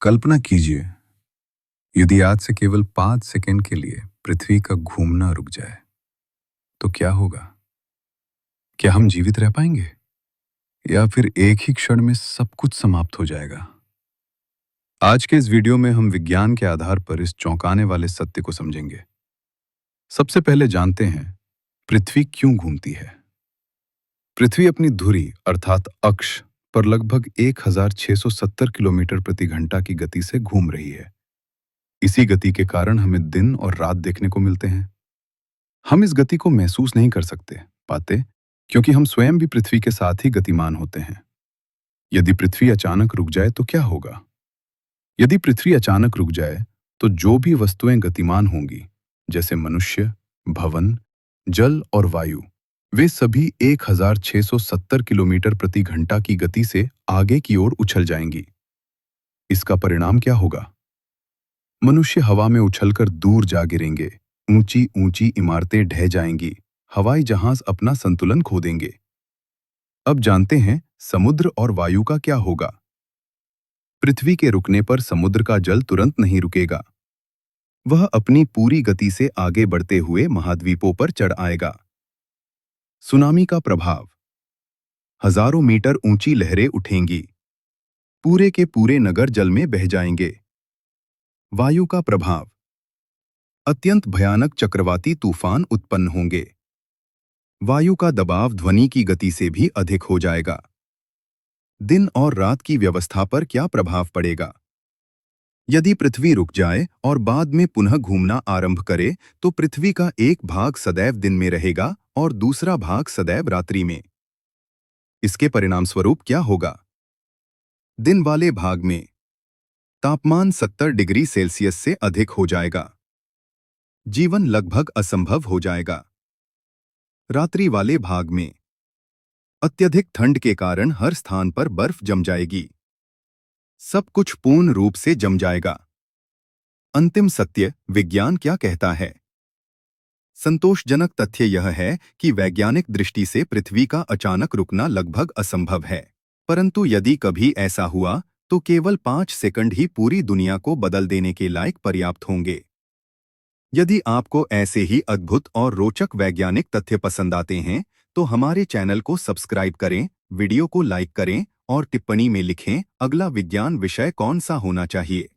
कल्पना कीजिए, यदि आज से केवल 5 सेकंड के लिए पृथ्वी का घूमना रुक जाए, तो क्या होगा? क्या हम जीवित रह पाएंगे? या फिर एक ही क्षण में सब कुछ समाप्त हो जाएगा? आज के इस वीडियो में हम विज्ञान के आधार पर इस चौंकाने वाले सत्य को समझेंगे। सबसे पहले जानते हैं, पृथ्वी क्यों घूमती है? पृथ्वी अपनी धुरी अर्थात अक्ष पर लगभग 1670 किलोमीटर प्रति घंटा की गति से घूम रही है। इसी गति के कारण हमें दिन और रात देखने को मिलते हैं। हम इस गति को महसूस नहीं कर पाते, क्योंकि हम स्वयं भी पृथ्वी के साथ ही गतिमान होते हैं। यदि पृथ्वी अचानक रुक जाए तो क्या होगा? यदि पृथ्वी अचानक रुक जाए तो जो भी वस्तुएं गतिमान होंगी, जैसे मनुष्य, भवन, जल और वायु, वे सभी 1670 किलोमीटर प्रति घंटा की गति से आगे की ओर उछल जाएंगी। इसका परिणाम क्या होगा? मनुष्य हवा में उछलकर दूर जा गिरेंगे, ऊंची ऊंची इमारतें ढह जाएंगी, हवाई जहाज अपना संतुलन खो देंगे। अब जानते हैं समुद्र और वायु का क्या होगा। पृथ्वी के रुकने पर समुद्र का जल तुरंत नहीं रुकेगा। वह अपनी पूरी गति से आगे बढ़ते हुए महाद्वीपों पर चढ़ आएगा। सुनामी का प्रभाव, हजारों मीटर ऊंची लहरें उठेंगी, पूरे के पूरे नगर जल में बह जाएंगे। वायु का प्रभाव, अत्यंत भयानक चक्रवाती तूफान उत्पन्न होंगे। वायु का दबाव ध्वनि की गति से भी अधिक हो जाएगा। दिन और रात की व्यवस्था पर क्या प्रभाव पड़ेगा? यदि पृथ्वी रुक जाए और बाद में पुनः घूमना आरंभ करे, तो पृथ्वी का एक भाग सदैव दिन में रहेगा और दूसरा भाग सदैव रात्रि में। इसके परिणामस्वरूप क्या होगा? दिन वाले भाग में तापमान 70 डिग्री सेल्सियस से अधिक हो जाएगा। जीवन लगभग असंभव हो जाएगा। रात्रि वाले भाग में अत्यधिक ठंड के कारण हर स्थान पर बर्फ जम जाएगी। सब कुछ पूर्ण रूप से जम जाएगा। अंतिम सत्य, विज्ञान क्या कहता है? संतोषजनक तथ्य यह है कि वैज्ञानिक दृष्टि से पृथ्वी का अचानक रुकना लगभग असंभव है। परंतु यदि कभी ऐसा हुआ, तो केवल 5 सेकंड ही पूरी दुनिया को बदल देने के लायक पर्याप्त होंगे। यदि आपको ऐसे ही अद्भुत और रोचक वैज्ञानिक तथ्य पसंद आते हैं, तो हमारे चैनल को सब्सक्राइब करें, वीडियो को लाइक करें और टिप्पणी में लिखें अगला विज्ञान विषय कौन सा होना चाहिए।